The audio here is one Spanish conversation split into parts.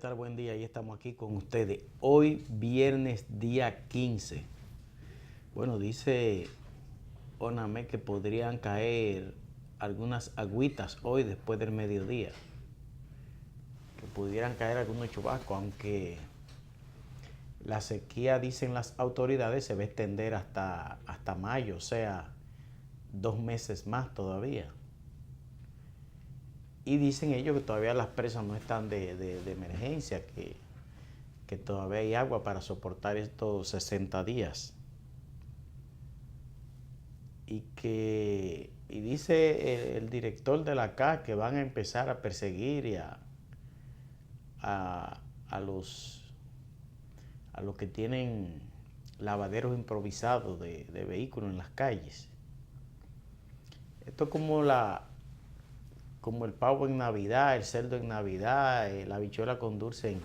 tal? Buen día, y estamos aquí con ustedes. Hoy, viernes, día 15. Bueno, dice Oname que podrían caer algunas agüitas hoy después del mediodía. Que pudieran caer algunos chubascos, aunque la sequía, dicen las autoridades, se va a extender hasta mayo, o sea, 2 meses más todavía. Y dicen ellos que todavía las presas no están de emergencia, que todavía hay agua para soportar estos 60 días. Y dice el director de la CAS que van a empezar a perseguir a los que tienen lavaderos improvisados de vehículos en las calles. Esto es como el pavo en Navidad, el cerdo en Navidad, la habichuela con dulce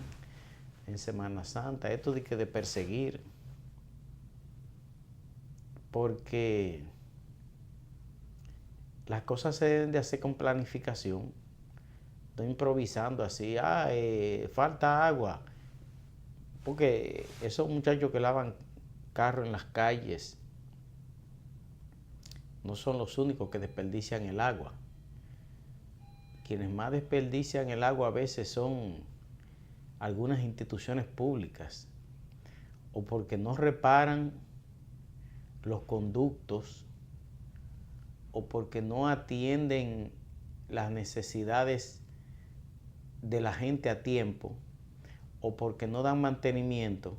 en Semana Santa. Esto de perseguir, porque las cosas se deben de hacer con planificación, no improvisando así, falta agua, porque esos muchachos que lavan carros en las calles no son los únicos que desperdician el agua. Quienes más desperdician el agua a veces son algunas instituciones públicas, o porque no reparan los conductos, o porque no atienden las necesidades de la gente a tiempo, o porque no dan mantenimiento,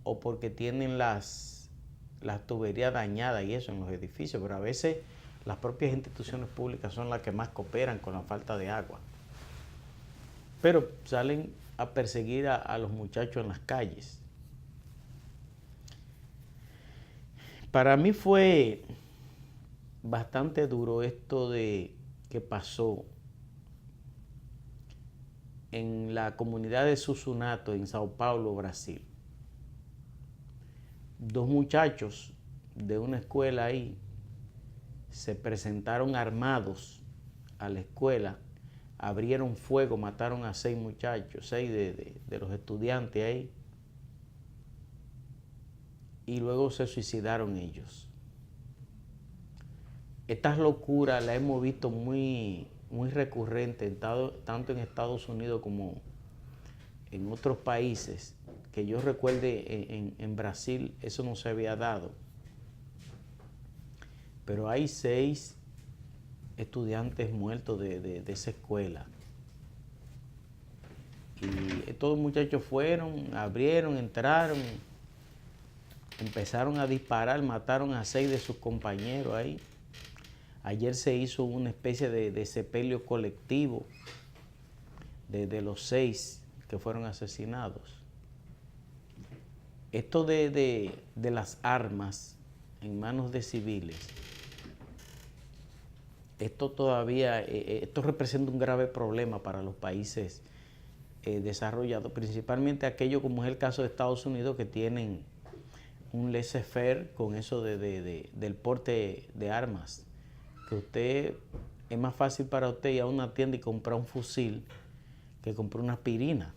o porque tienen las tuberías dañadas y eso en los edificios. Pero a veces las propias instituciones públicas son las que más cooperan con la falta de agua. Pero salen a perseguir a los muchachos en las calles. Para mí fue bastante duro esto de que pasó en la comunidad de Susunato, en Sao Paulo, Brasil. 2 muchachos de una escuela ahí se presentaron armados a la escuela, abrieron fuego, mataron a 6 muchachos, 6 de los estudiantes ahí, y luego se suicidaron ellos. Estas locuras las hemos visto muy recurrentes, tanto en Estados Unidos como en otros países. Que yo recuerde, en Brasil eso no se había dado. Pero hay 6 estudiantes muertos de esa escuela. Y estos muchachos fueron, abrieron, entraron, empezaron a disparar, mataron a 6 de sus compañeros ahí. Ayer se hizo una especie de sepelio colectivo de los 6 que fueron asesinados. Esto de las armas en manos de civiles, esto representa un grave problema para los países desarrollados, principalmente aquellos como es el caso de Estados Unidos, que tienen un laissez-faire con eso del porte de armas. Que es más fácil para usted ir a una tienda y comprar un fusil que comprar una aspirina.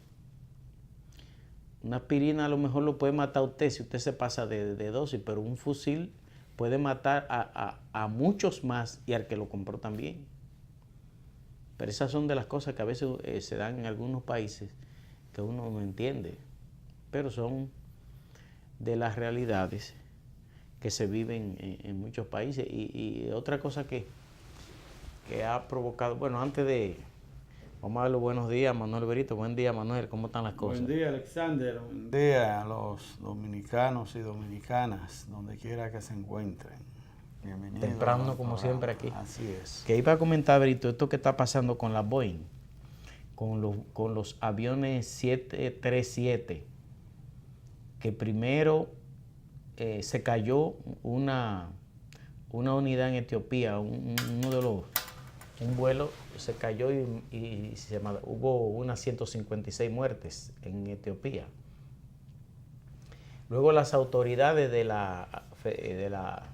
Una aspirina a lo mejor lo puede matar a usted si usted se pasa de dosis, pero un fusil puede matar a muchos más y al que lo compró también. Pero esas son de las cosas que a veces se dan en algunos países que uno no entiende, pero son de las realidades que se viven en muchos países. Y otra cosa que ha provocado, bueno, vamos a dar los buenos días a Manuel Berito. Buen día, Manuel, ¿cómo están las cosas? Buen día, Alexander. Buen día a los dominicanos y dominicanas, donde quiera que se encuentren. Bienvenidos. Temprano, como siempre, aquí. Así es. Que iba a comentar, Berito, esto que está pasando con la Boeing, con los aviones 737, que primero se cayó una unidad en Etiopía, un vuelo se cayó y hubo unas 156 muertes en Etiopía. Luego las autoridades de la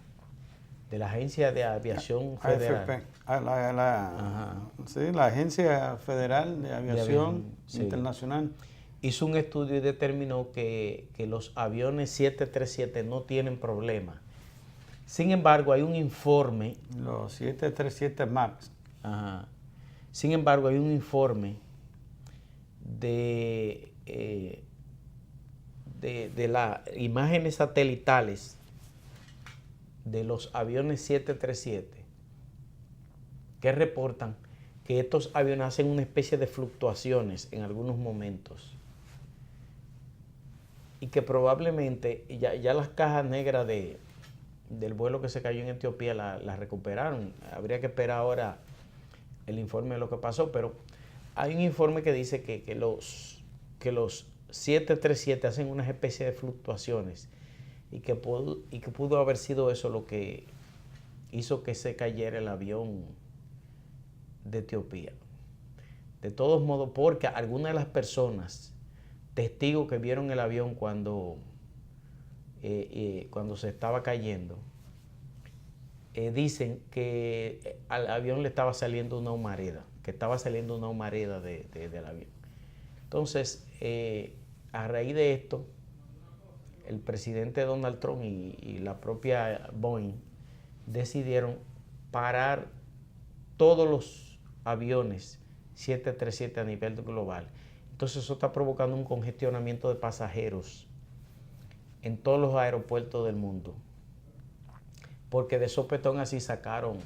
de la Agencia de Aviación Federal. AFP, sí, la Agencia Federal de Aviación sí. Internacional. Hizo un estudio y determinó que los aviones 737 no tienen problema. Sin embargo, hay un informe. Los 737 MAX. Ajá. Sin embargo, hay un informe de las imágenes satelitales de los aviones 737 que reportan que estos aviones hacen una especie de fluctuaciones en algunos momentos y que probablemente ya las cajas negras del vuelo que se cayó en Etiopía la recuperaron. Habría que esperar ahora el informe de lo que pasó, pero hay un informe que dice que los 737 hacen una especie de fluctuaciones y que pudo haber sido eso lo que hizo que se cayera el avión de Etiopía. De todos modos, porque algunas de las personas, testigos que vieron el avión cuando se estaba cayendo, dicen que al avión le estaba saliendo una humareda, del avión. Entonces, a raíz de esto, el presidente Donald Trump y la propia Boeing decidieron parar todos los aviones 737 a nivel global. Entonces eso está provocando un congestionamiento de pasajeros en todos los aeropuertos del mundo, porque de sopetón así sacaron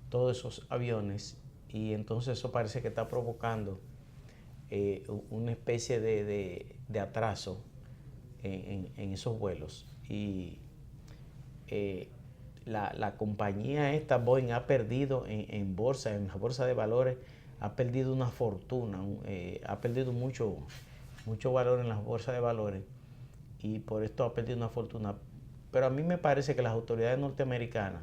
todos esos aviones y entonces eso parece que está provocando una especie de atraso en esos vuelos. Y la compañía esta, Boeing, ha perdido en la bolsa de valores, ha perdido una fortuna, ha perdido mucho valor en las bolsas de valores y por esto ha perdido una fortuna. Pero a mí me parece que las autoridades norteamericanas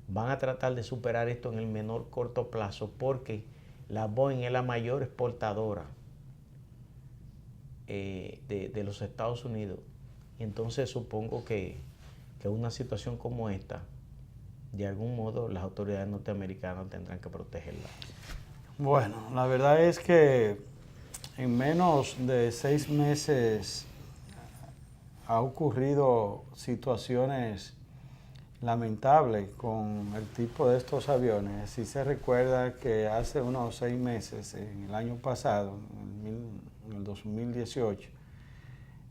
van a tratar de superar esto en el menor corto plazo, porque la Boeing es la mayor exportadora de los Estados Unidos. Y entonces supongo que una situación como esta, de algún modo las autoridades norteamericanas tendrán que protegerla. Bueno, la verdad es que en menos de 6 meses ha ocurrido situaciones lamentables con el tipo de estos aviones. Si se recuerda que hace unos 6 meses, en el año pasado, en el 2018,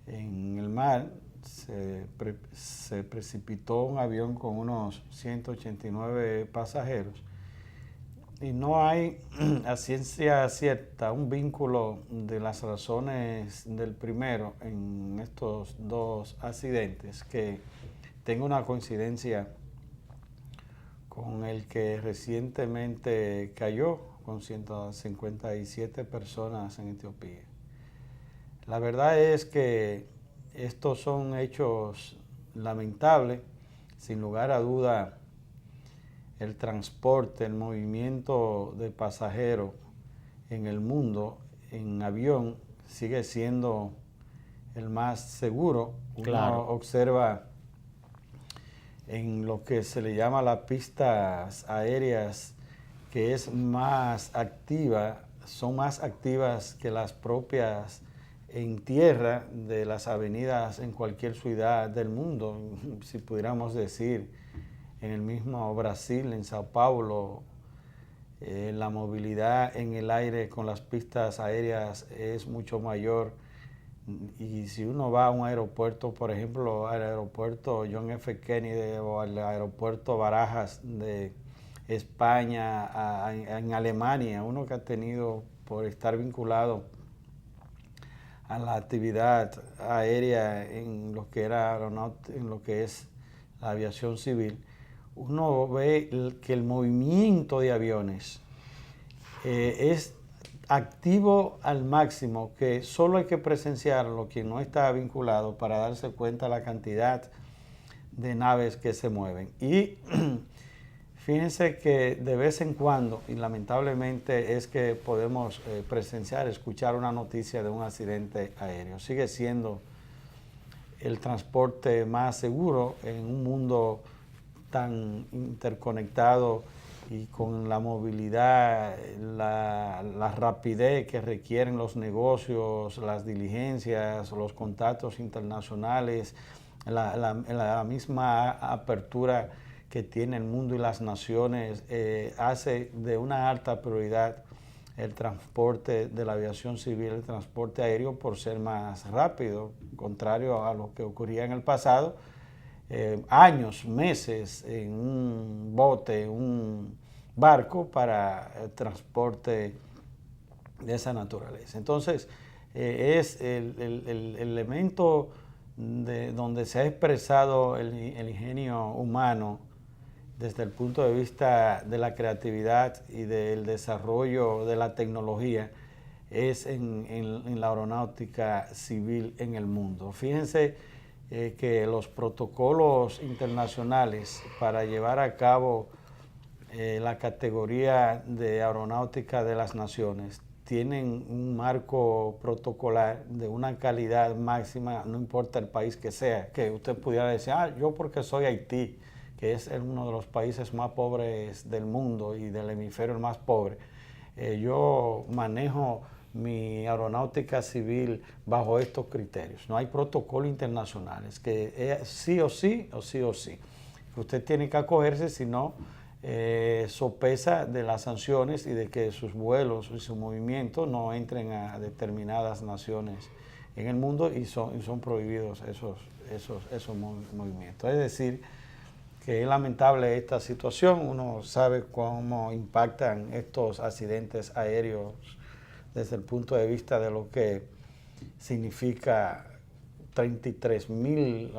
en el mar se precipitó un avión con unos 189 pasajeros y no hay a ciencia cierta un vínculo de las razones del primero en estos dos accidentes que tenga una coincidencia con el que recientemente cayó con 157 personas en Etiopía. La verdad es que estos son hechos lamentables. Sin lugar a duda, el transporte, el movimiento de pasajeros en el mundo en avión sigue siendo el más seguro. Claro. Uno observa en lo que se le llama las pistas aéreas que es más activa, son más activas que las propias en tierra de las avenidas en cualquier ciudad del mundo. Si pudiéramos decir, en el mismo Brasil, en Sao Paulo, la movilidad en el aire con las pistas aéreas es mucho mayor. Y si uno va a un aeropuerto, por ejemplo, al aeropuerto John F. Kennedy o al aeropuerto Barajas de España, en Alemania, uno que ha tenido, por estar vinculado a la actividad aérea en lo que era en lo que es la aviación civil, uno ve que el movimiento de aviones es activo al máximo, que solo hay que presenciarlo quien no está vinculado para darse cuenta de la cantidad de naves que se mueven. Y fíjense que de vez en cuando, y lamentablemente es que podemos presenciar, escuchar una noticia de un accidente aéreo. Sigue siendo el transporte más seguro en un mundo tan interconectado y con la movilidad, la rapidez que requieren los negocios, las diligencias, los contactos internacionales, la misma apertura que tiene el mundo y las naciones, hace de una alta prioridad el transporte de la aviación civil, el transporte aéreo, por ser más rápido, contrario a lo que ocurría en el pasado, años, meses en un bote, un barco para el transporte de esa naturaleza. Entonces, es el elemento donde se ha expresado el ingenio humano desde el punto de vista de la creatividad y del desarrollo de la tecnología, es en la aeronáutica civil en el mundo. Fíjense que los protocolos internacionales para llevar a cabo la categoría de aeronáutica de las naciones tienen un marco protocolar de una calidad máxima, no importa el país que sea, que usted pudiera decir, yo porque soy Haití, que es uno de los países más pobres del mundo y del hemisferio más pobre, yo manejo mi aeronáutica civil bajo estos criterios. No hay protocolos internacionales que sí o sí o sí o sí. Usted tiene que acogerse, si no, sopesa de las sanciones y de que sus vuelos y su movimiento no entren a determinadas naciones en el mundo y son prohibidos esos movimientos. Es decir, que es lamentable esta situación. Uno sabe cómo impactan estos accidentes aéreos desde el punto de vista de lo que significa 33.000,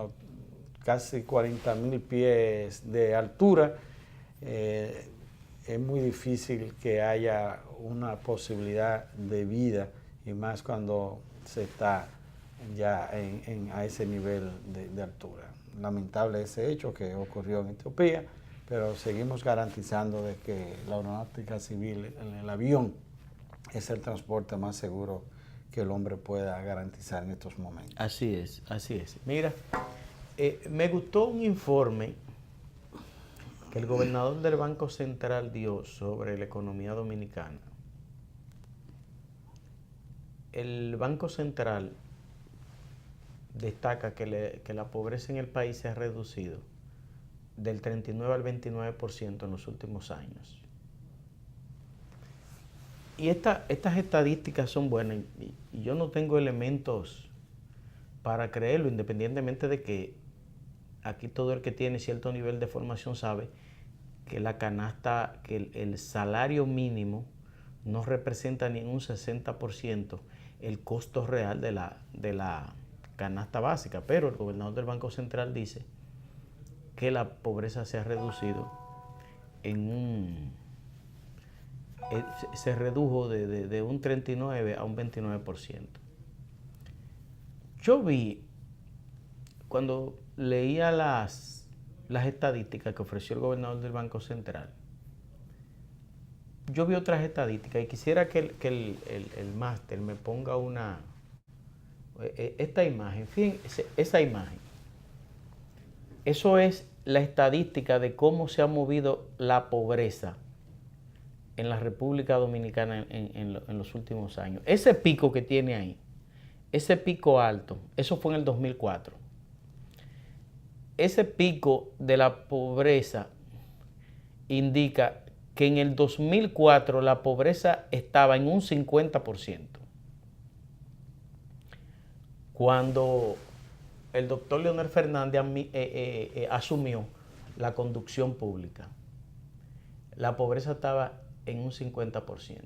casi 40.000 pies de altura. Es muy difícil que haya una posibilidad de vida, y más cuando se está ya a ese nivel de altura. Lamentable ese hecho que ocurrió en Etiopía, pero seguimos garantizando de que la aeronáutica civil, el avión, es el transporte más seguro que el hombre pueda garantizar en estos momentos. Así es, así es. Mira, me gustó un informe que el gobernador del Banco Central dio sobre la economía dominicana. El Banco Central destaca que la pobreza en el país se ha reducido del 39 al 29% en los últimos años. Y estas estadísticas son buenas y yo no tengo elementos para creerlo, independientemente de que aquí todo el que tiene cierto nivel de formación sabe que la canasta, que el salario mínimo no representa ni en un 60% el costo real de la canasta básica, pero el gobernador del Banco Central dice que la pobreza se ha reducido se redujo de un 39 a un 29%. Yo vi, cuando leía las estadísticas que ofreció el gobernador del Banco Central, yo vi otras estadísticas y quisiera que el máster me ponga esta imagen. Fíjense, esa imagen. Eso es la estadística de cómo se ha movido la pobreza en la República Dominicana en los últimos años. Ese pico que tiene ahí, ese pico alto, eso fue en el 2004. Ese pico de la pobreza indica que en el 2004 la pobreza estaba en un 50%. Cuando el doctor Leonel Fernández asumió la conducción pública, la pobreza estaba en un 50%.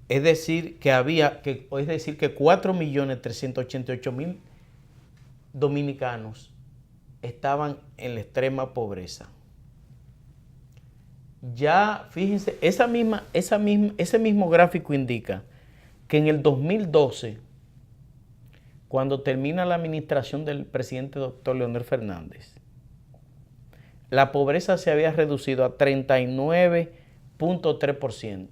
Es decir, que 4.388.000 dominicanos estaban en la extrema pobreza. Ya, fíjense, ese mismo gráfico indica que en el 2012, cuando termina la administración del presidente doctor Leonel Fernández, la pobreza se había reducido a 39.3%.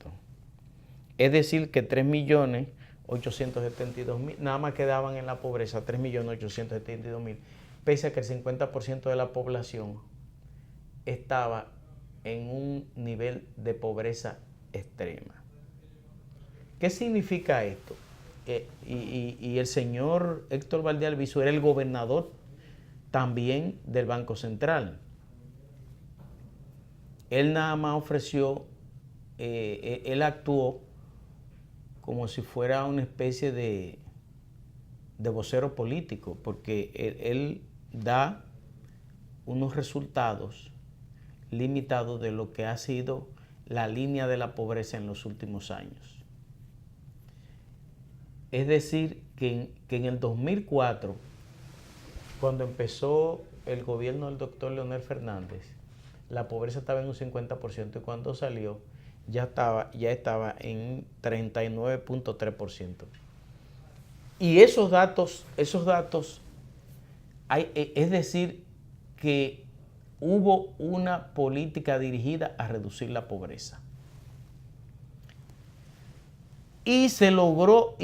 Es decir, que 3.872.000, nada más quedaban en la pobreza 3.872.000 pese a que el 50% de la población estaba en un nivel de pobreza extrema. ¿Qué significa esto? Y el señor Héctor Valde Albizu era el gobernador también del Banco Central. Él nada más ofreció, él actuó como si fuera una especie de vocero político, porque él da unos resultados limitados de lo que ha sido la línea de la pobreza en los últimos años. Es decir, que en el 2004, cuando empezó el gobierno del doctor Leonel Fernández, la pobreza estaba en un 50% y cuando salió ya estaba en 39.3%. Y esos datos, es decir, que hubo una política dirigida a reducir la pobreza. Y se logró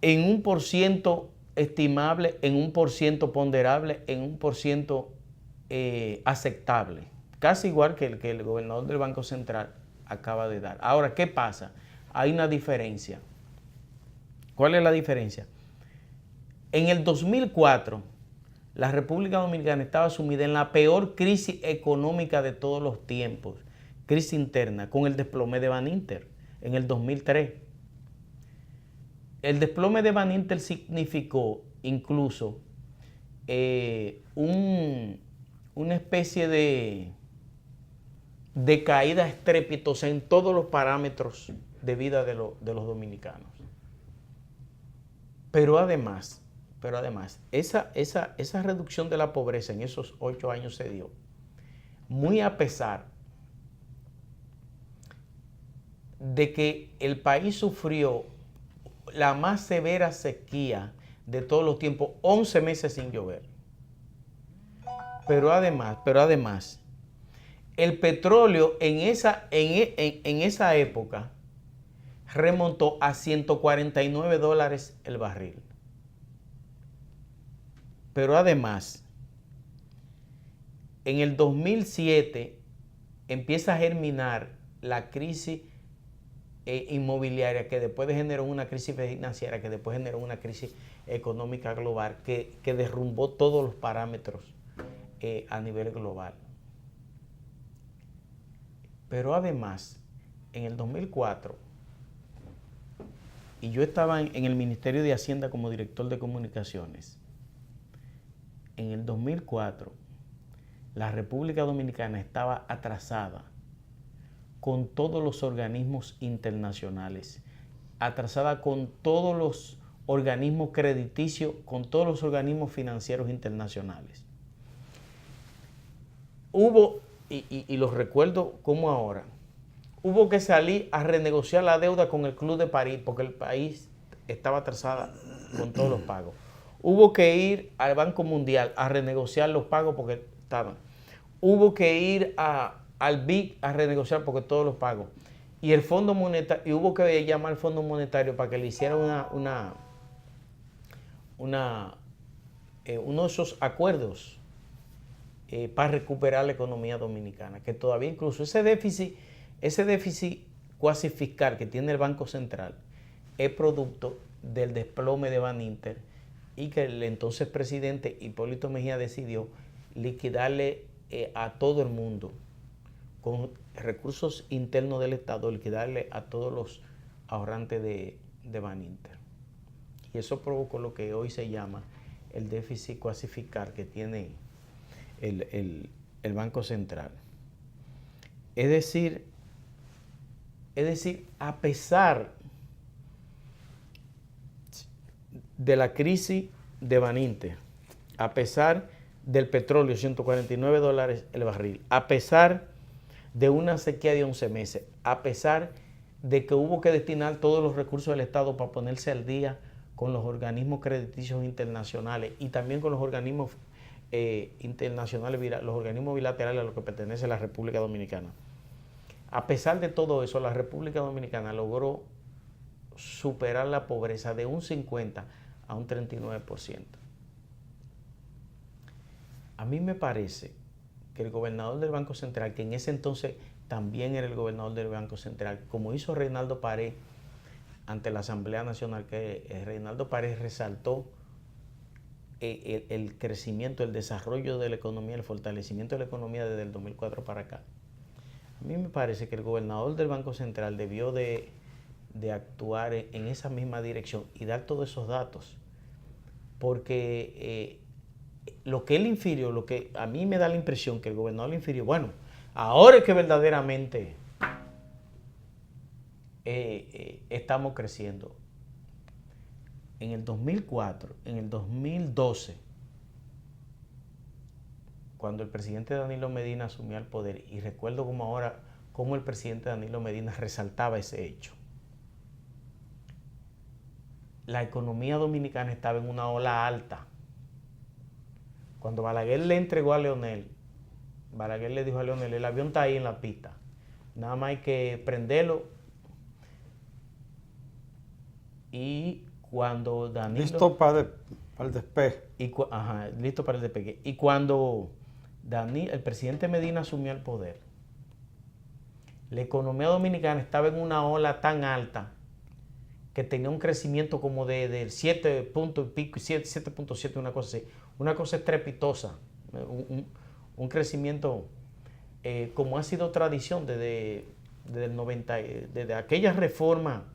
en un por ciento estimable, en un por ciento ponderable, en un por ciento aceptable. Casi igual que el gobernador del Banco Central acaba de dar. Ahora, ¿qué pasa? Hay una diferencia. ¿Cuál es la diferencia? En el 2004, la República Dominicana estaba sumida en la peor crisis económica de todos los tiempos, crisis interna, con el desplome de Baninter en el 2003. El desplome de Baninter significó incluso una especie de caída estrepitosa en todos los parámetros de vida de los dominicanos. Pero además, esa reducción de la pobreza en esos 8 años se dio muy a pesar de que el país sufrió la más severa sequía de todos los tiempos, 11 meses sin llover. Pero además, el petróleo en esa época remontó a $149 el barril. Pero además, en el 2007 empieza a germinar la crisis inmobiliaria que después generó una crisis financiera, que después generó una crisis económica global que derrumbó todos los parámetros a nivel global. Pero además, en el 2004, y yo estaba en el Ministerio de Hacienda como director de comunicaciones, en el 2004, la República Dominicana estaba atrasada con todos los organismos internacionales, atrasada con todos los organismos crediticios, con todos los organismos financieros internacionales. Hubo, y los recuerdo como ahora, hubo que salir a renegociar la deuda con el Club de París porque el país estaba atrasada con todos los pagos. Hubo que ir al Banco Mundial a renegociar los pagos porque estaban. Hubo que ir al BIC a renegociar porque todos los pagos. Y el Fondo Monetario, y hubo que llamar al Fondo Monetario para que le hiciera uno de esos acuerdos para recuperar la economía dominicana, que todavía incluso ese déficit cuasi fiscal que tiene el Banco Central es producto del desplome de Baninter y que el entonces presidente Hipólito Mejía decidió liquidarle a todo el mundo con recursos internos del Estado, liquidarle a todos los ahorrantes de Baninter. Y eso provocó lo que hoy se llama el déficit cuasi fiscal que tiene el Banco Central. Es decir, a pesar de la crisis de Baninter, a pesar del petróleo, $149 el barril, a pesar de una sequía de 11 meses, a pesar de que hubo que destinar todos los recursos del Estado para ponerse al día con los organismos crediticios internacionales y también con los organismos internacionales, los organismos bilaterales a los que pertenece la República Dominicana. A pesar de todo eso, la República Dominicana logró superar la pobreza de un 50 a un 39%. A mí me parece que el gobernador del Banco Central, que en ese entonces también era el gobernador del Banco Central, como hizo Reinaldo Pared ante la Asamblea Nacional, que Reinaldo Pared resaltó el crecimiento, el desarrollo de la economía, el fortalecimiento de la economía desde el 2004 para acá. A mí me parece que el gobernador del Banco Central debió de actuar en esa misma dirección y dar todos esos datos, porque lo que él infirió, lo que a mí me da la impresión que el gobernador le infirió, bueno, ahora es que verdaderamente estamos creciendo. En el 2004, en el 2012, cuando el presidente Danilo Medina asumió el poder, y recuerdo como ahora cómo el presidente Danilo Medina resaltaba ese hecho. La economía dominicana estaba en una ola alta. Cuando Balaguer le entregó a Leonel, Balaguer le dijo a Leonel, el avión está ahí en la pista, nada más hay que prenderlo. Y cuando Danilo... Listo para el despegue. Listo para el despegue. Y cuando el presidente Medina asumió el poder, la economía dominicana estaba en una ola tan alta que tenía un crecimiento como del 7 punto y pico, 7.7, una cosa así, una cosa estrepitosa, un crecimiento como ha sido tradición desde el 90, desde aquella reforma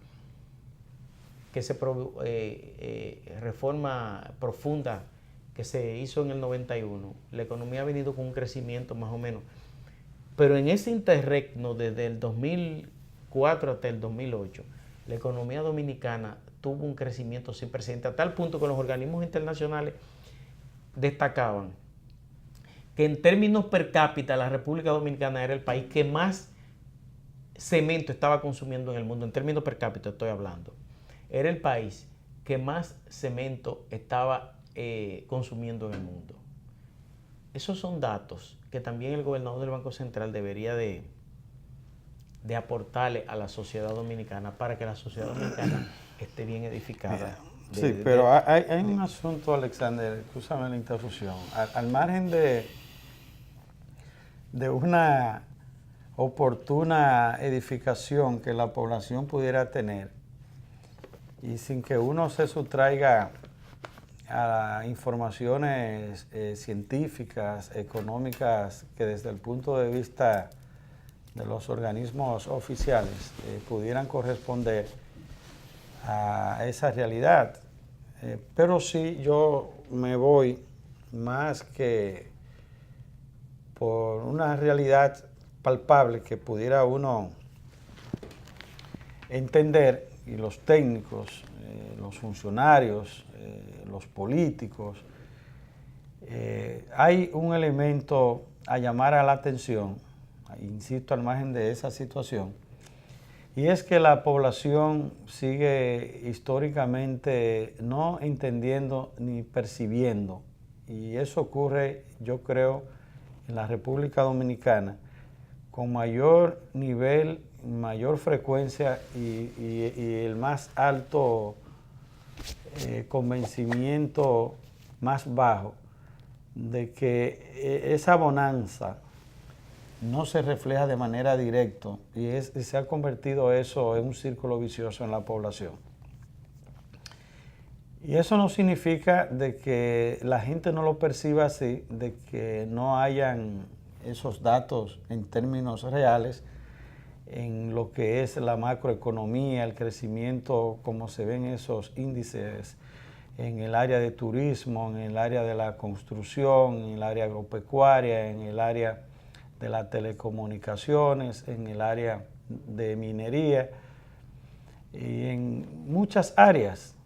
reforma profunda que se hizo en el 91, la economía ha venido con un crecimiento más o menos. Pero en ese interregno, desde el 2004 hasta el 2008, la economía dominicana tuvo un crecimiento sin precedentes, a tal punto que los organismos internacionales destacaban que en términos per cápita la República Dominicana era el país que más cemento estaba consumiendo en el mundo, en términos per cápita estoy hablando. Era el país que más cemento estaba consumiendo en el mundo. Esos son datos que también el gobernador del Banco Central debería de aportarle a la sociedad dominicana para que la sociedad dominicana esté bien edificada. Sí, pero hay un asunto, Alexander, escúchame la interrupción. Al margen de una oportuna edificación que la población pudiera tener, y sin que uno se sustraiga a informaciones científicas, económicas, que desde el punto de vista de los organismos oficiales pudieran corresponder a esa realidad. Pero sí yo me voy más que por una realidad palpable que pudiera uno entender, y los técnicos, los funcionarios, los políticos, hay un elemento a llamar a la atención, insisto, al margen de esa situación, y es que la población sigue históricamente no entendiendo ni percibiendo, y eso ocurre, yo creo, en la República Dominicana con mayor nivel, mayor frecuencia y el más alto convencimiento más bajo de que esa bonanza no se refleja de manera directa y se ha convertido eso en un círculo vicioso en la población. Y eso no significa de que la gente no lo perciba así, de que no hayan esos datos en términos reales en lo que es la macroeconomía, el crecimiento, como se ven esos índices en el área de turismo, en el área de la construcción, en el área agropecuaria, en el área de las telecomunicaciones, en el área de minería y en muchas áreas.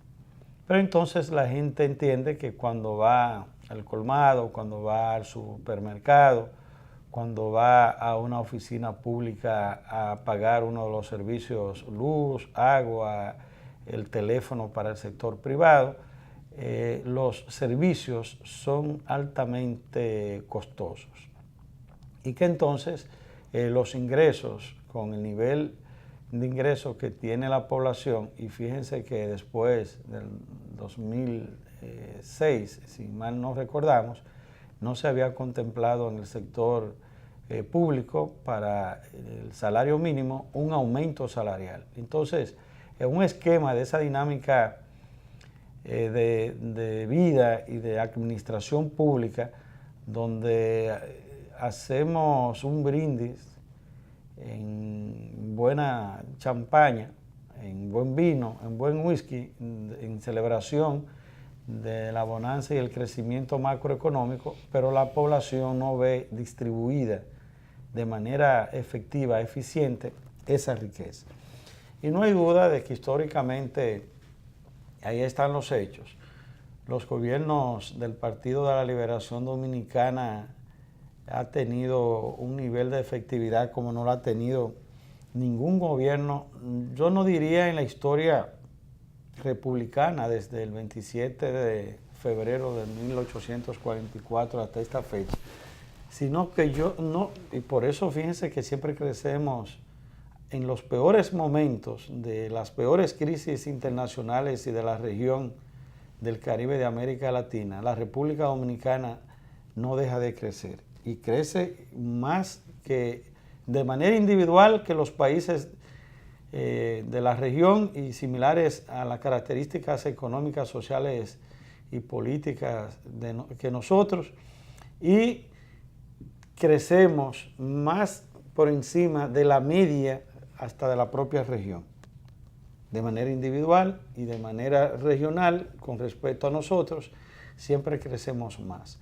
Pero entonces la gente entiende que cuando va al colmado, cuando va al supermercado, cuando va a una oficina pública a pagar uno de los servicios, luz, agua, el teléfono para el sector privado, los servicios son altamente costosos. Y que entonces los ingresos, con el nivel de ingresos que tiene la población, y fíjense que después del 2006, si mal no recordamos, no se había contemplado en el sector público para el salario mínimo un aumento salarial. Entonces, en un esquema de esa dinámica de vida y de administración pública, donde hacemos un brindis en buena champaña, en buen vino, en buen whisky, en celebración de la bonanza y el crecimiento macroeconómico, pero la población no ve distribuida de manera efectiva, eficiente, esa riqueza. Y no hay duda de que históricamente ahí están los hechos. Los gobiernos del Partido de la Liberación Dominicana ha tenido un nivel de efectividad como no lo ha tenido ningún gobierno, yo no diría en la historia republicana desde el 27 de febrero de 1844 hasta esta fecha, sino que y por eso fíjense que siempre crecemos en los peores momentos de las peores crisis internacionales y de la región del Caribe de América Latina. La República Dominicana no deja de crecer y crece más que de manera individual que los países de la región y similares a las características económicas, sociales y políticas que nosotros, y crecemos más por encima de la media hasta de la propia región, de manera individual y de manera regional con respecto a nosotros, siempre crecemos más.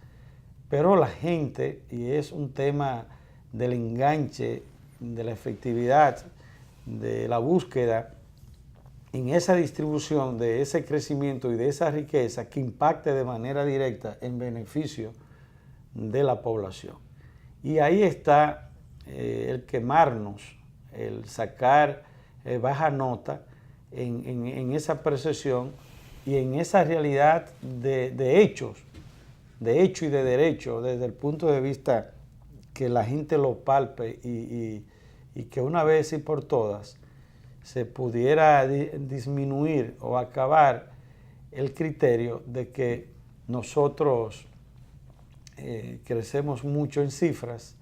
Pero la gente, y es un tema del enganche, de la efectividad, de la búsqueda en esa distribución de ese crecimiento y de esa riqueza que impacte de manera directa en beneficio de la población. Y ahí está el quemarnos, el sacar baja nota en esa percepción y en esa realidad de hechos, de hecho y de derecho, desde el punto de vista que la gente lo palpe y que una vez y por todas se pudiera disminuir o acabar el criterio de que nosotros crecemos mucho en cifras,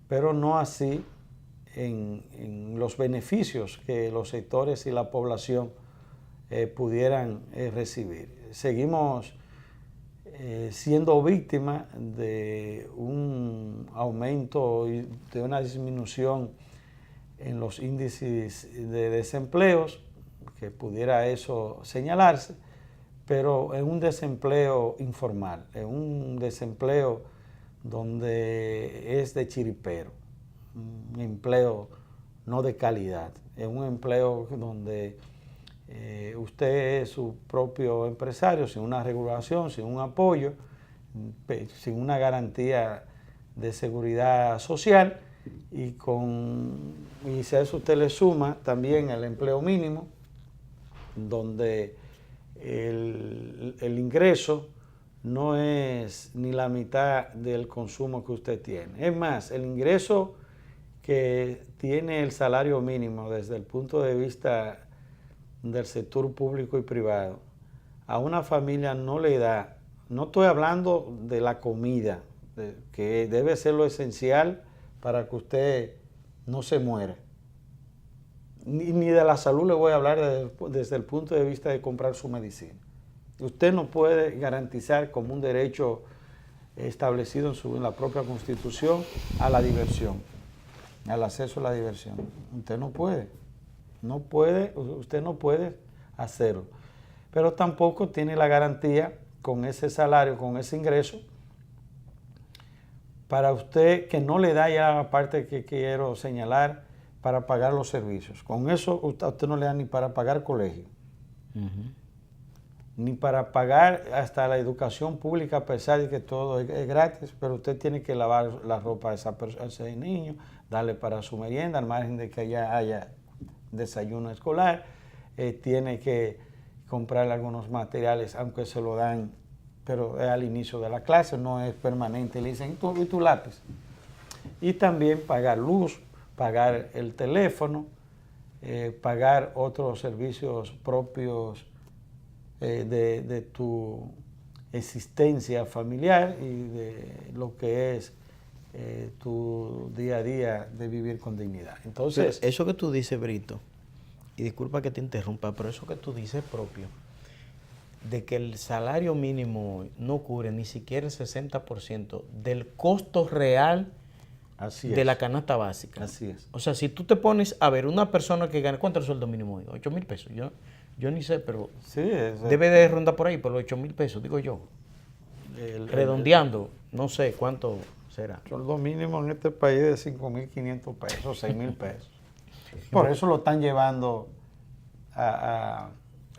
pero no así en los beneficios que los sectores y la población pudieran recibir. Seguimos siendo víctimas de un aumento y de una disminución en los índices de desempleos, que pudiera eso señalarse, pero en un desempleo informal, en un desempleo donde es de chiripero, un empleo no de calidad, en un empleo donde usted es su propio empresario, sin una regulación, sin un apoyo, sin una garantía de seguridad social, y si a eso usted le suma también el empleo mínimo, donde el ingreso no es ni la mitad del consumo que usted tiene. Es más, el ingreso que tiene el salario mínimo desde el punto de vista del sector público y privado, a una familia no le da, no estoy hablando de la comida, que debe ser lo esencial para que usted no se muera, ni de la salud le voy a hablar desde el punto de vista de comprar su medicina. Usted no puede garantizar como un derecho establecido en la propia Constitución a la diversión, al acceso a la diversión. Usted no puede, usted no puede hacerlo. Pero tampoco tiene la garantía con ese salario, con ese ingreso, para usted, que no le da ya la parte que quiero señalar, para pagar los servicios. Con eso usted no le da ni para pagar colegio, ni para pagar hasta la educación pública, a pesar de que todo es gratis, pero usted tiene que lavar la ropa a ese niño, darle para su merienda, al margen de que haya desayuno escolar, tiene que comprarle algunos materiales, aunque se lo dan, pero es al inicio de la clase, no es permanente. Le dicen, ¿y tu lápiz? Y también pagar luz, pagar el teléfono, pagar otros servicios propios de tu existencia familiar y de lo que es tu día a día de vivir con dignidad. Entonces, eso que tú dices, Brito, y disculpa que te interrumpa, pero eso que tú dices es propio de que el salario mínimo no cubre ni siquiera el 60% del costo real de la canasta básica. Así es. O sea, si tú te pones a ver una persona que gana, ¿cuánto es el sueldo mínimo hoy? 8,000 pesos. Yo ni sé, pero sí, debe de rondar por ahí, por los 8,000 pesos, digo yo. Redondeando, no sé cuánto será. El sueldo mínimo en este país es de 5,500 pesos, 6,000 pesos. Por eso lo están llevando a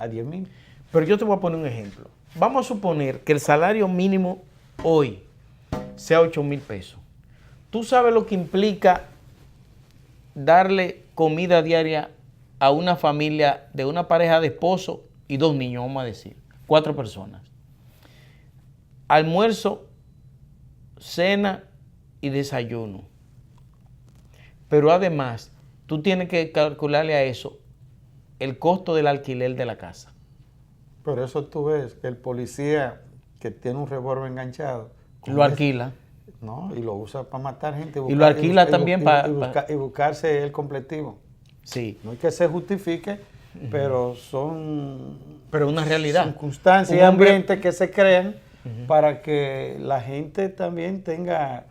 10,000. Pero yo te voy a poner un ejemplo. Vamos a suponer que el salario mínimo hoy sea 8,000 pesos. ¿Tú sabes lo que implica darle comida diaria a una familia de una pareja de esposo y 2 niños, vamos a decir, 4 personas? Almuerzo, cena y desayuno. Pero además, tú tienes que calcularle a eso el costo del alquiler de la casa. Por eso tú ves que el policía que tiene un revólver enganchado Lo alquila. No, y lo usa para matar gente. Y lo alquila también para... Y buscarse el completivo. Sí. No es que se justifique, pero son... Pero una realidad. Circunstancias y ambientes que se crean para que la gente también tenga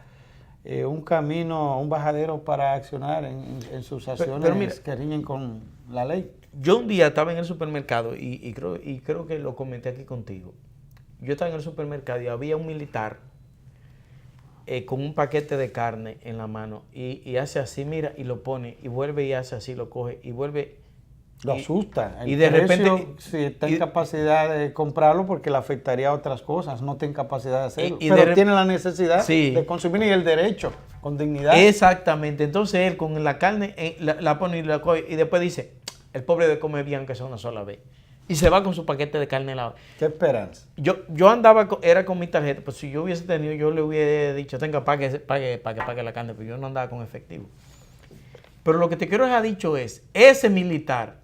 un camino, un bajadero para accionar en sus acciones pero mira, que riñen con la ley. Yo un día estaba en el supermercado y creo que lo comenté aquí contigo. Yo estaba en el supermercado y había un militar con un paquete de carne en la mano y hace así, mira, y lo pone, y vuelve y hace así, lo coge, y vuelve. Lo asusta. Y de repente... Si está en capacidad de comprarlo porque le afectaría a otras cosas, no tiene capacidad de hacerlo. Pero tiene la necesidad de consumir y el derecho, con dignidad. Exactamente. Entonces él con la carne la pone y la coge y después dice, el pobre debe comer bien aunque sea una sola vez. Y se va con su paquete de carne helada. ¿Qué esperanza? Yo andaba, era con mi tarjeta, pues si yo hubiese tenido, yo le hubiera dicho, tenga, pague la carne, pero yo no andaba con efectivo. Pero lo que te quiero dejar dicho es, ese militar,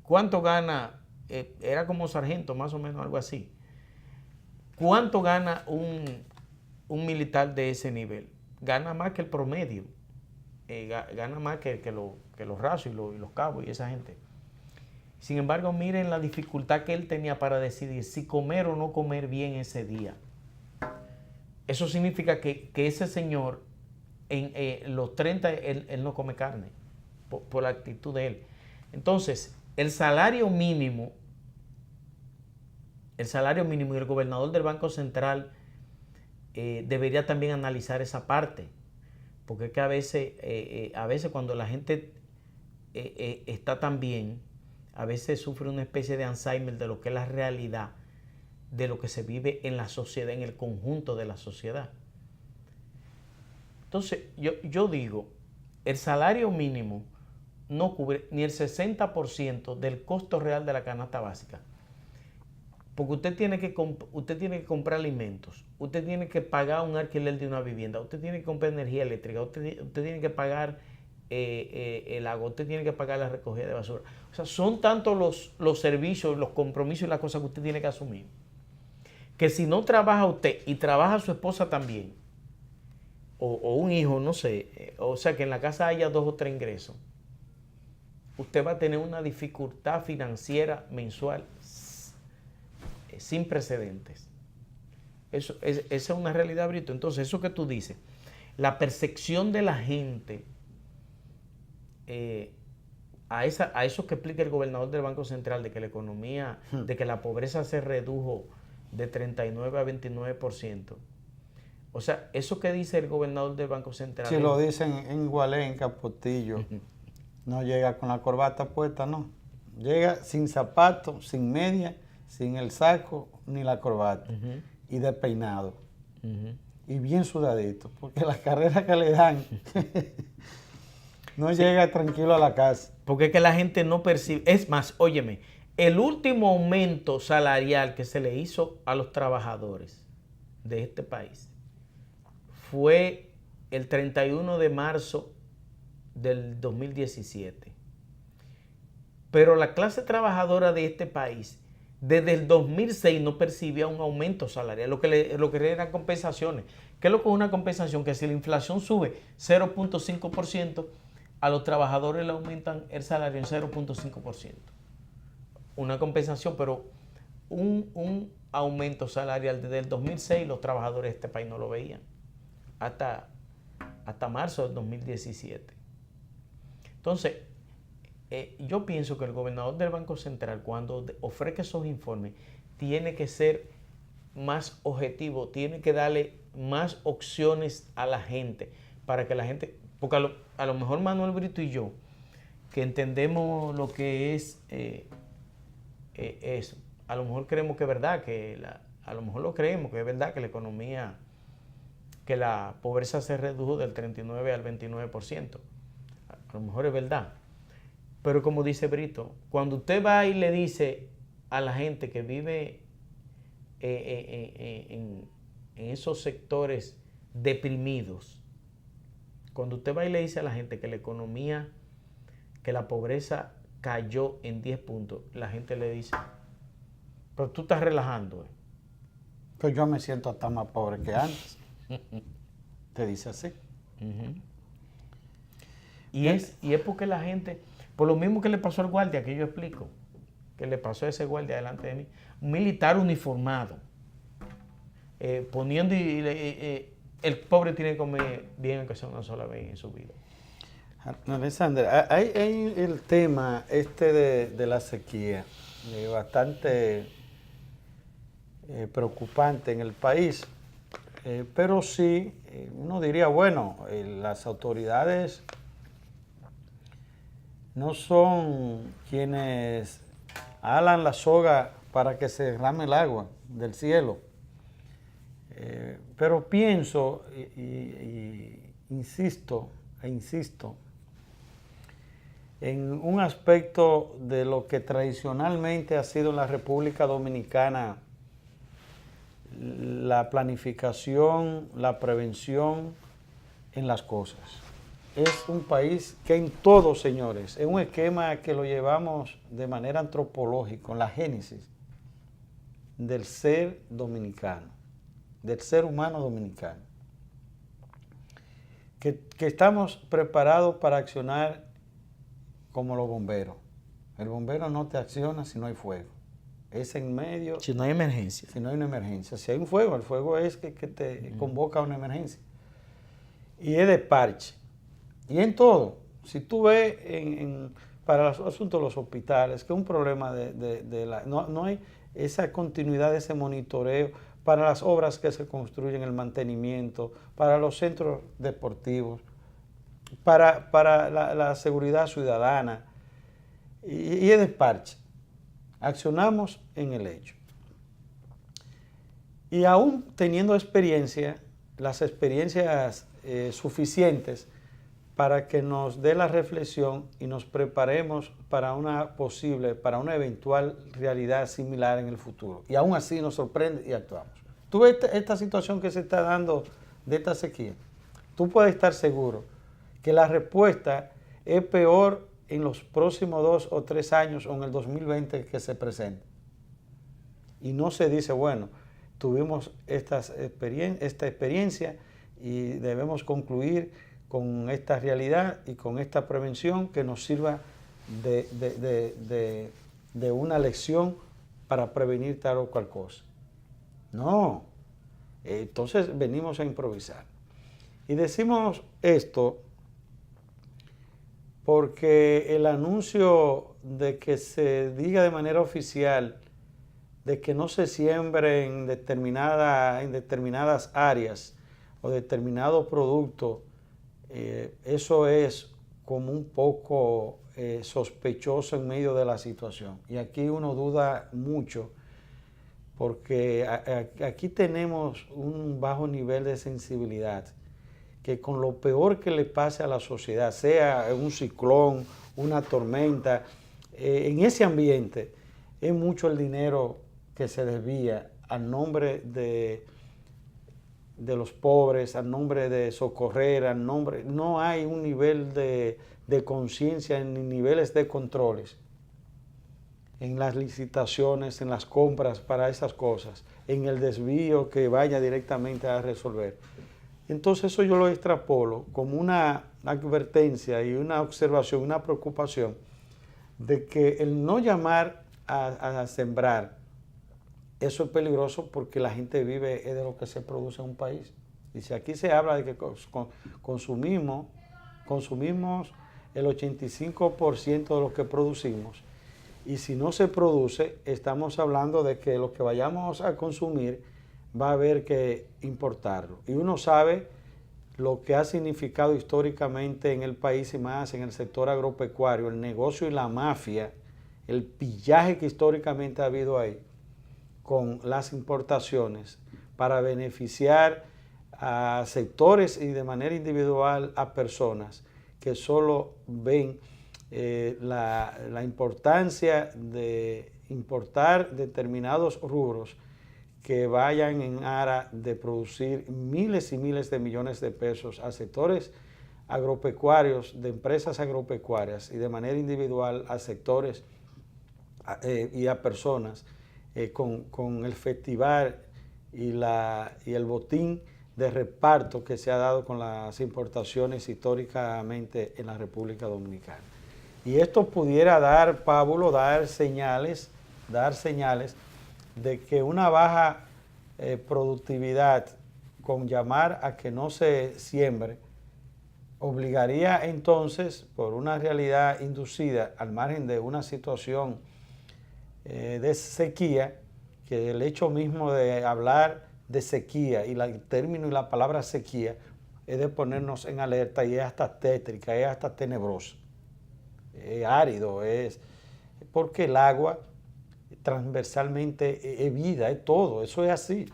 ¿cuánto gana? Era como sargento, más o menos, algo así. ¿Cuánto gana un militar de ese nivel? Gana más que el promedio. Gana más que los rasos y los cabos y esa gente. Sin embargo, miren la dificultad que él tenía para decidir si comer o no comer bien ese día. Eso significa que ese señor, en los 30, él no come carne, por la actitud de él. Entonces, el salario mínimo y el gobernador del Banco Central debería también analizar esa parte. Porque es que a veces cuando la gente está tan bien, a veces sufre una especie de Alzheimer de lo que es la realidad, de lo que se vive en la sociedad, en el conjunto de la sociedad. Entonces, yo digo, el salario mínimo no cubre ni el 60% del costo real de la canasta básica. Porque usted tiene que comprar alimentos, usted tiene que pagar un alquiler de una vivienda, usted tiene que comprar energía eléctrica, usted tiene que pagar el agua, usted tiene que pagar la recogida de basura. O sea, son tantos los servicios, los compromisos y las cosas que usted tiene que asumir, que si no trabaja usted y trabaja su esposa también, o un hijo, no sé, o sea, que en la casa haya 2 o 3 ingresos, usted va a tener una dificultad financiera mensual sin precedentes. Esa es una realidad, Brito. Entonces, eso que tú dices, la percepción de la gente a eso que explica el gobernador del Banco Central, de que la economía, de que la pobreza se redujo de 39 a 29%. O sea, eso que dice el gobernador del Banco Central. Si lo dicen en Gualé, en Capotillo, no llega con la corbata puesta, no. Llega sin zapatos, sin media, sin el saco ni la corbata, y despeinado, y bien sudadito, porque las carreras que le dan no llega tranquilo a la casa. Porque es que la gente no percibe. Es más, óyeme, el último aumento salarial que se le hizo a los trabajadores de este país fue el 31 de marzo del 2017. Pero la clase trabajadora de este país desde el 2006 no percibía un aumento salarial, lo que eran compensaciones. ¿Qué es lo que es una compensación? Que si la inflación sube 0.5%, a los trabajadores le aumentan el salario en 0.5%. Una compensación, pero un aumento salarial desde el 2006 los trabajadores de este país no lo veían. Hasta marzo del 2017. Entonces, yo pienso que el gobernador del Banco Central, cuando ofrezca esos informes, tiene que ser más objetivo, tiene que darle más opciones a la gente, para que la gente, porque a lo mejor Manuel Brito y yo, que entendemos lo que es eso, a lo mejor creemos que es verdad, a lo mejor lo creemos que es verdad que la economía, que la pobreza se redujo del 39 al 29%. A lo mejor es verdad. Pero como dice Brito, cuando usted va y le dice a la gente que vive en esos sectores deprimidos, cuando usted va y le dice a la gente que la economía, que la pobreza cayó en 10 puntos, la gente le dice, pero tú estás relajando. Pues yo me siento hasta más pobre que antes. Te dice así. Y es porque la gente, por lo mismo que le pasó al guardia, que yo explico, que le pasó a ese guardia delante de mí, un militar uniformado, poniendo el pobre tiene que comer bien, aunque sea una sola vez en su vida. Alexander, hay el tema de la sequía, bastante preocupante en el país, pero sí, uno diría, bueno, las autoridades no son quienes alan la soga para que se derrame el agua del cielo. Pero pienso insisto en un aspecto de lo que tradicionalmente ha sido en la República Dominicana la planificación, la prevención en las cosas. Es un país que en todo, señores, es un esquema que lo llevamos de manera antropológica, en la génesis del ser dominicano, del ser humano dominicano. Que estamos preparados para accionar como los bomberos. El bombero no te acciona si no hay fuego. Es en medio. Si no hay emergencia. Si no hay una emergencia. Si hay un fuego, el fuego es que te convoca a una emergencia. Y es de parche. Y en todo. Si tú ves para los asuntos de los hospitales, que es un problema no hay esa continuidad, ese monitoreo para las obras que se construyen, el mantenimiento, para los centros deportivos, para la seguridad ciudadana, y es de parche. Accionamos en el hecho. Y aún teniendo experiencia, las experiencias suficientes para que nos dé la reflexión y nos preparemos para una eventual realidad similar en el futuro. Y aún así nos sorprende y actuamos. Tú ves esta situación que se está dando de esta sequía, tú puedes estar seguro que la respuesta es peor en los próximos 2 o 3 años o en el 2020 que se presente. Y no se dice, bueno, tuvimos esta experiencia y debemos concluir con esta realidad y con esta prevención que nos sirva de una lección para prevenir tal o cual cosa. No. Entonces venimos a improvisar. Y decimos esto porque el anuncio de que se diga de manera oficial de que no se siembre en determinadas áreas o determinado producto, eso es como un poco sospechoso en medio de la situación. Y aquí uno duda mucho porque aquí tenemos un bajo nivel de sensibilidad, que con lo peor que le pase a la sociedad, sea un ciclón, una tormenta, en ese ambiente es mucho el dinero que se desvía al nombre de los pobres, al nombre de socorrer, no hay un nivel de conciencia ni niveles de controles. en las licitaciones, en las compras para esas cosas, en el desvío que vaya directamente a resolver. Entonces eso yo lo extrapolo como una advertencia y una observación, una preocupación de que el no llamar a sembrar, eso es peligroso porque la gente vive de lo que se produce en un país. Y si aquí se habla de que consumimos el 85% de lo que producimos, y si no se produce, estamos hablando de que lo que vayamos a consumir va a haber que importarlo. Y uno sabe lo que ha significado históricamente en el país y más en el sector agropecuario, el negocio y la mafia, el pillaje que históricamente ha habido ahí con las importaciones para beneficiar a sectores y de manera individual a personas que solo ven la importancia de importar determinados rubros que vayan en aras de producir miles y miles de millones de pesos a sectores agropecuarios, de empresas agropecuarias y de manera individual a sectores y a personas con el festival y el botín de reparto que se ha dado con las importaciones históricamente en la República Dominicana. Y esto pudiera dar pábulo, dar señales de que una baja productividad con llamar a que no se siembre obligaría entonces, por una realidad inducida al margen de una situación de sequía, que el hecho mismo de hablar de sequía y el término y la palabra sequía es de ponernos en alerta y es hasta tétrica, es hasta tenebrosa, es árido, es porque el agua transversalmente es vida, es todo, eso es así,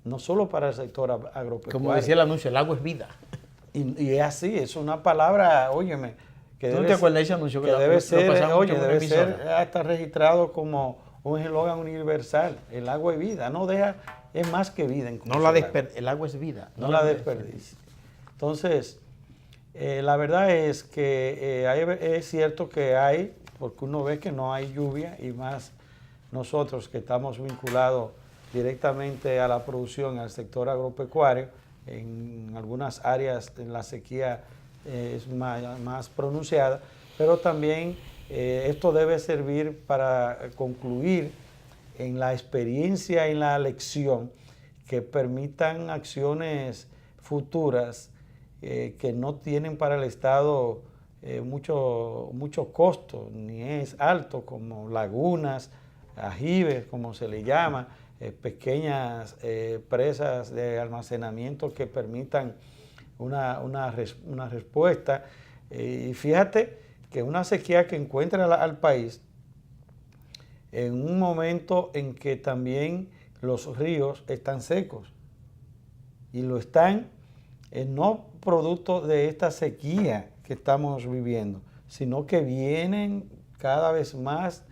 no solo para el sector agropecuario. Como decía el anuncio, el agua es vida. Y es así, es una palabra, óyeme, que ¿Tú no te acuerdas de ese anuncio? Que debe ser, debe ser hasta registrado como un eslogan universal. El agua es vida, no deja, es más que vida. No el agua es vida. No la desperdicie. Entonces, la verdad es que es cierto que hay, porque uno ve que no hay lluvia y más nosotros que estamos vinculados directamente a la producción, al sector agropecuario, en algunas áreas la sequía es más pronunciada, pero también esto debe servir para concluir en la experiencia y en la lección que permitan acciones futuras que no tienen para el Estado mucho costo, ni es alto, como lagunas, ajibes, como se le llama, pequeñas presas de almacenamiento que permitan una respuesta. Y fíjate que una sequía que encuentra al país en un momento en que también los ríos están secos, y lo están no producto de esta sequía que estamos viviendo, sino que vienen cada vez más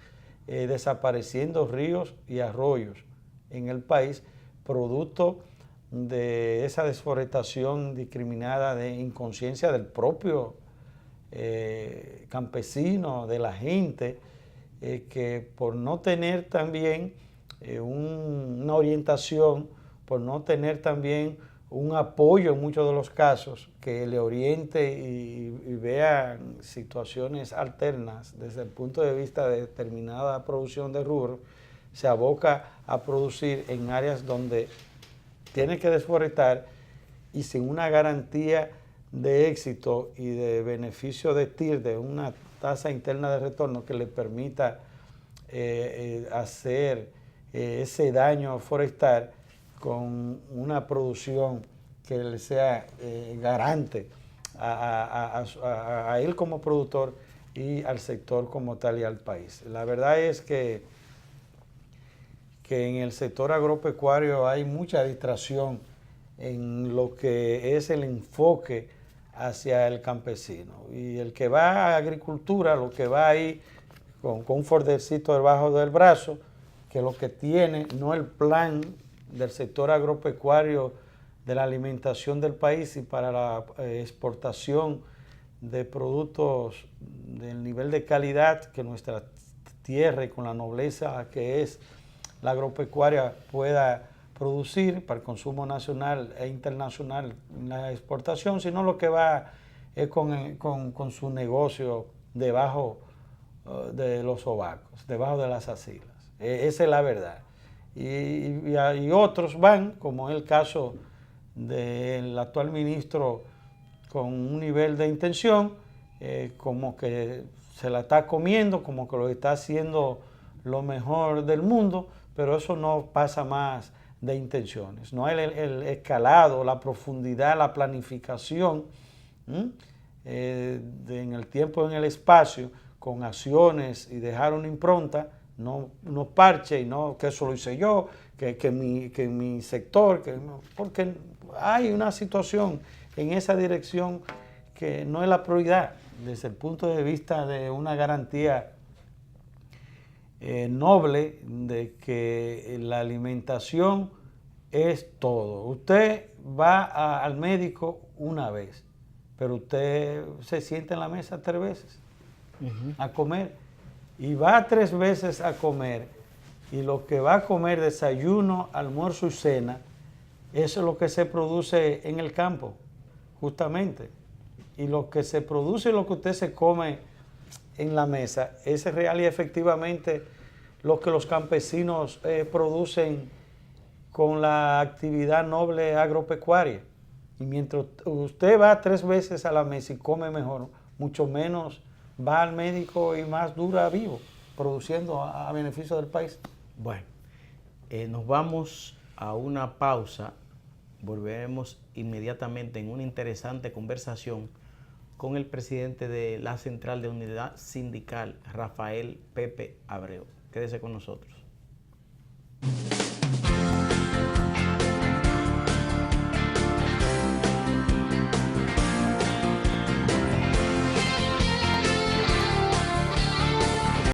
desapareciendo ríos y arroyos en el país, producto de esa desforestación discriminada, de inconsciencia del propio campesino, de la gente, que por no tener también una orientación, por no tener también un apoyo en muchos de los casos, que le oriente y vea situaciones alternas desde el punto de vista de determinada producción de rubro, se aboca a producir en áreas donde tiene que desforestar y sin una garantía de éxito y de beneficio de TIR, de una tasa interna de retorno que le permita hacer ese daño forestal con una producción que le sea garante a él como productor y al sector como tal y al país. La verdad es que en el sector agropecuario hay mucha distracción en lo que es el enfoque hacia el campesino. Y el que va a agricultura, lo que va ahí con un fordecito debajo del brazo, que lo que tiene no el plan del sector agropecuario de la alimentación del país y para la exportación de productos del nivel de calidad que nuestra tierra y con la nobleza que es la agropecuaria pueda producir para el consumo nacional e internacional en la exportación, sino lo que va es con su negocio debajo de los sobacos, debajo de las axilas. Esa es la verdad. Y otros van, como es el caso del actual ministro, con un nivel de intención, como que se la está comiendo, como que lo está haciendo lo mejor del mundo, pero eso no pasa más de intenciones. No hay el escalado, la profundidad, la planificación en el tiempo, en el espacio, con acciones y dejar una impronta, no parche y no que eso lo hice yo, que mi sector, porque hay una situación en esa dirección que no es la prioridad desde el punto de vista de una garantía noble de que la alimentación es todo. Usted va al médico una vez, pero usted se sienta en la mesa 3 veces a comer y va 3 veces a comer, y lo que va a comer, desayuno, almuerzo y cena, eso es lo que se produce en el campo, justamente. Y lo que se produce, lo que usted se come en la mesa, es real y efectivamente lo que los campesinos producen con la actividad noble agropecuaria. Y mientras usted va 3 veces a la mesa y come mejor, mucho menos va al médico y más dura vivo, produciendo a beneficio del país. Bueno, nos vamos a una pausa. Volveremos inmediatamente en una interesante conversación con el presidente de la Central de Unidad Sindical, Rafael Pepe Abreu. Quédese con nosotros.